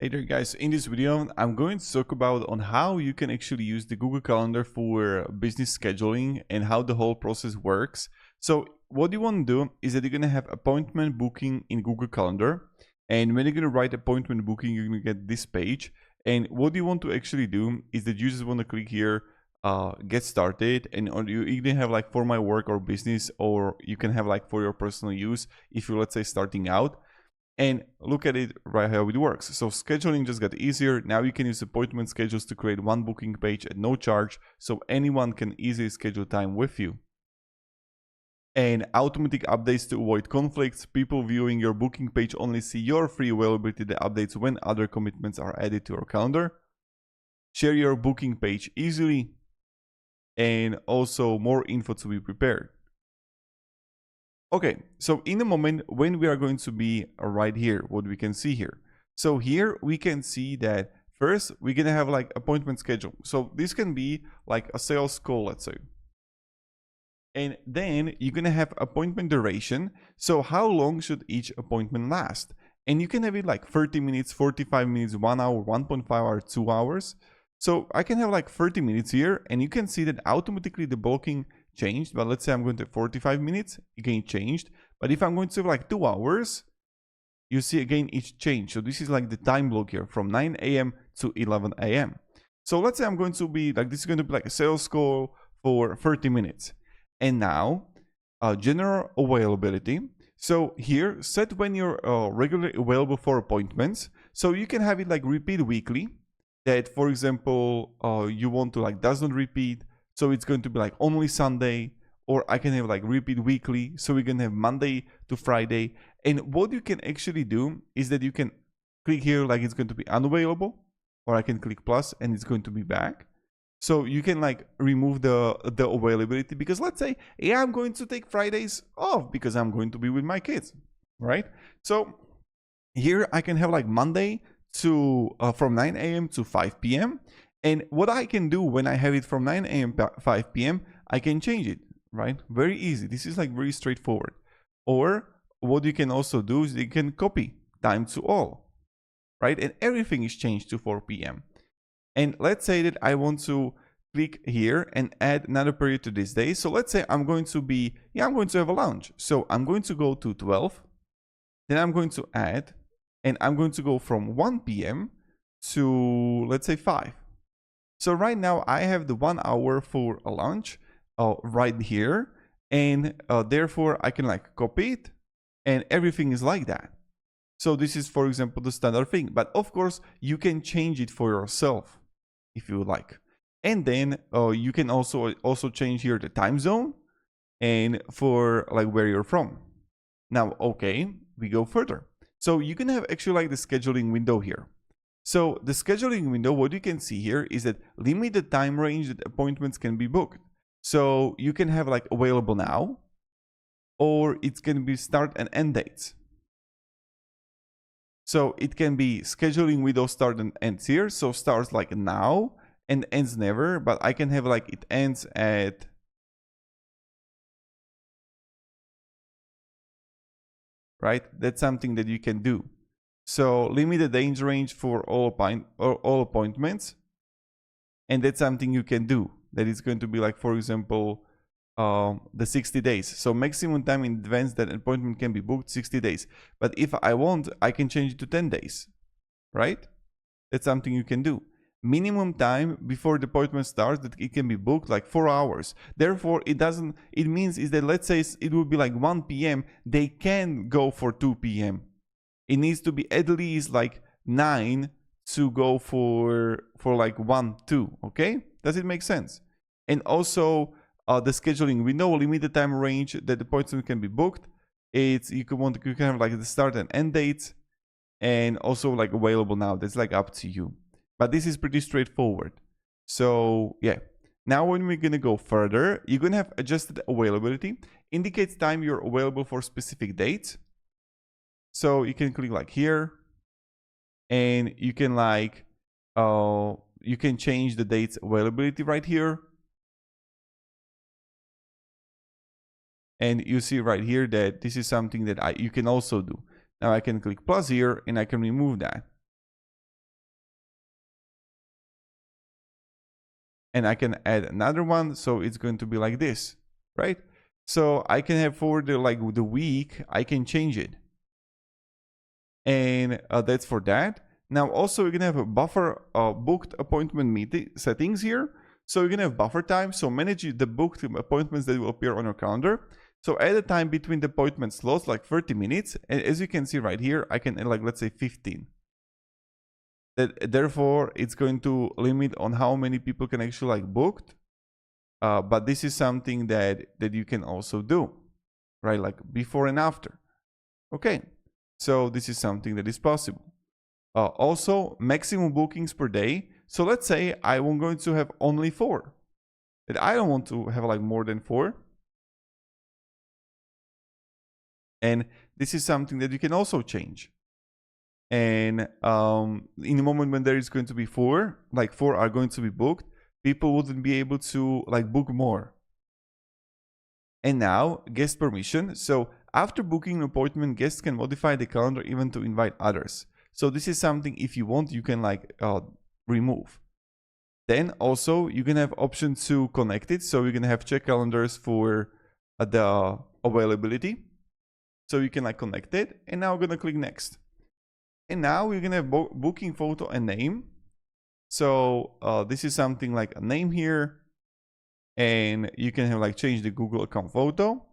Hey there guys, in this video I'm going to talk about on how you can actually use the Google Calendar for business scheduling and how the whole process works. So what you want to do is that you're going to have appointment booking in Google Calendar, and when you're going to write appointment booking you're going to get this page. And what you want to actually do is that you just want to click here get started, and you either have like for my work or business, or you can have like for your personal use if you're, let's say, starting out. And look at it right how it works. So scheduling just got easier. Now you can use appointment schedules to create one booking page at no charge, so anyone can easily schedule time with you. And automatic updates to avoid conflicts. People viewing your booking page only see your free availability updates when other commitments are added to your calendar. Share your booking page easily, and also more info to be prepared. Okay, so in a moment when we are going to be right here, what we can see here. So here we can see that first we're gonna have like appointment schedule. So this can be like a sales call, let's say. And then you're gonna have appointment duration. So how long should each appointment last? And you can have it like 30 minutes, 45 minutes, 1 hour, 1.5 hours, 2 hours. So I can have like 30 minutes here, and you can see that automatically the blocking changed. But let's say I'm going to 45 minutes, again changed. But if I'm going to have like 2 hours, you see again it's changed. So this is like the time block here from 9 a.m. to 11 a.m. So let's say I'm going to be like, this is going to be like a sales call for 30 minutes. And now general availability. So here set when you're regularly available for appointments. So you can have it like repeat weekly. That, for example, you want to like does not repeat, so it's going to be like only Sunday. Or I can have like repeat weekly, so we're gonna have Monday to Friday. And what you can actually do is that you can click here like it's going to be unavailable, or I can click plus and it's going to be back. So you can like remove the availability, because let's say, yeah, I'm going to take Fridays off because I'm going to be with my kids, right? So here I can have like Monday to from 9 a.m. to 5 p.m. And what I can do when I have it from 9 a.m. to 5 p.m., I can change it, right? Very easy. This is like very straightforward. Or what you can also do is you can copy time to all, right? And everything is changed to 4 p.m. And let's say that I want to click here and add another period to this day. So let's say I'm going to be, I'm going to have a lunch. So I'm going to go to 12. Then I'm going to add, and I'm going to go from 1 p.m. to, let's say, 5. So right now I have the 1 hour for a lunch right here, and therefore I can like copy it, and everything is like that. So this is, for example, the standard thing, but of course you can change it for yourself if you would like. And then you can also change here the time zone and for like where you're from. Now, okay, we go further. So you can have actually like the scheduling window here. So the scheduling window, what you can see here is that limit the time range that appointments can be booked. So you can have like available now, or it's going to be start and end dates. So it can be scheduling window start and ends here. So starts like now and ends never, but I can have like it ends at, right? That's something that you can do. So limit the days range for all appointments. And that's something you can do. That is going to be like, for example, the 60 days. So maximum time in advance that appointment can be booked, 60 days. But if I want, I can change it to 10 days, right? That's something you can do. Minimum time before the appointment starts that it can be booked, like 4 hours. Therefore, it means is that, let's say it will be like 1 p.m. They can go for 2 p.m. It needs to be at least like 9 to go for like 1, 2, okay? Does it make sense? And also the scheduling, we know limited time range that the appointment can be booked. It's you can have like the start and end dates, and also like available now. That's like up to you. But this is pretty straightforward. So yeah. Now when we're gonna go further, you're gonna have adjusted availability. Indicates time you're available for specific dates. So you can click like here, and you can like you can change the dates availability right here. And you see right here that this is something that you can also do. Now I can click plus here and I can remove that. and I can add another one, so it's going to be like this, right? So I can have for the the week, I can change it, and that's for that. Now also we're gonna have a buffer booked appointment meeting settings here. So you're gonna have buffer time, so manage the booked appointments that will appear on your calendar. So add a time between the appointment slots, like 30 minutes, and as you can see right here, I can add like, let's say 15. Therefore, it's going to limit on how many people can actually like booked. But this is something that you can also do, right? Like before and after. Okay, so this is something that is possible. Also, maximum bookings per day. So let's say I'm going to have only 4. That I don't want to have like more than 4. And this is something that you can also change. And in the moment when there is going to be 4, like 4 are going to be booked, people wouldn't be able to like book more. And now guest permission. So after booking an appointment, guests can modify the calendar even to invite others. So this is something, if you want, you can like remove. Then also you can have option to connect it. So you can have check calendars for the availability. So you can like connect it. And now we're gonna click next. And now we're gonna have booking photo and name. So this is something like a name here, and you can have like change the Google account photo,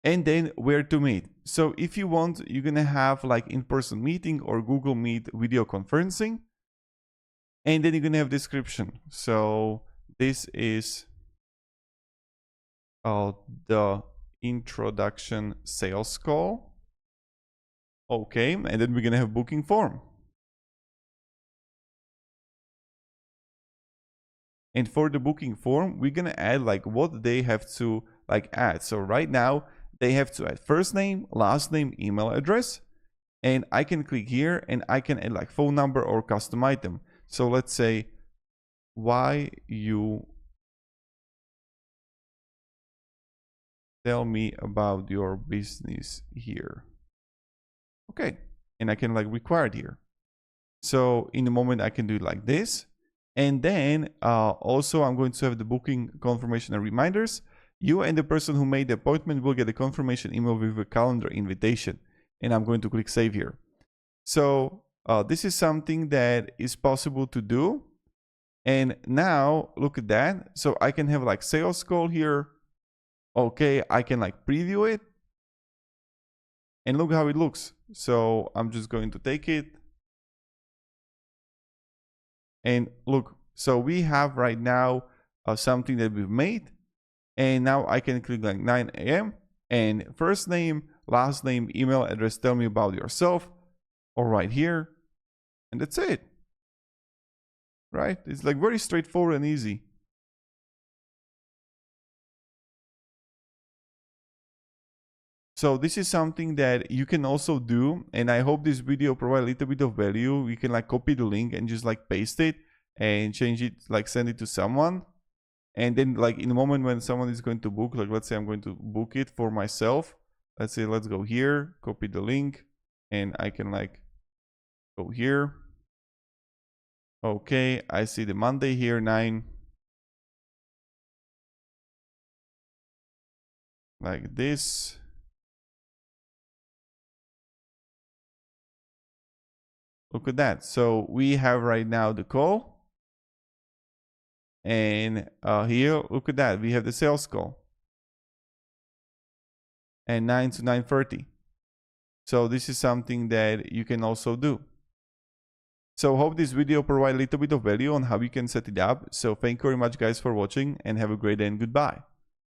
and then where to meet. So if you want, you're gonna have like in-person meeting or Google Meet video conferencing, and then you're gonna have description. So this is the introduction sales call. Okay, and then we're gonna have booking form. And for the booking form, we're gonna add like what they have to like add. So right now they have to add first name, last name, email address, and I can click here and I can add like phone number or custom item. So let's say why you tell me about your business here. Okay, and I can like require it here. So in the moment I can do it like this. And then also I'm going to have the booking confirmation and reminders. You and the person who made the appointment will get a confirmation email with a calendar invitation. And I'm going to click save here. So this is something that is possible to do. And now look at that. So I can have like sales call here. Okay, I can like preview it. And look how it looks. So I'm just going to take it. And look, so we have right now something that we've made. And now I can click like 9 a.m. and first name, last name, email address, tell me about yourself, or right here. And that's it. Right? It's like very straightforward and easy. So this is something that you can also do, and I hope this video provides a little bit of value. You can like copy the link and just like paste it and change it, like send it to someone. And then like in the moment when someone is going to book, like let's say I'm going to book it for myself. Let's say, let's go here, copy the link, and I can like go here. Okay, I see the Monday here, 9. Like this. Look at that. So we have right now the call. And here, look at that. We have the sales call. And 9 to 9:30. So this is something that you can also do. So hope this video provided a little bit of value on how you can set it up. So thank you very much guys for watching and have a great day and goodbye.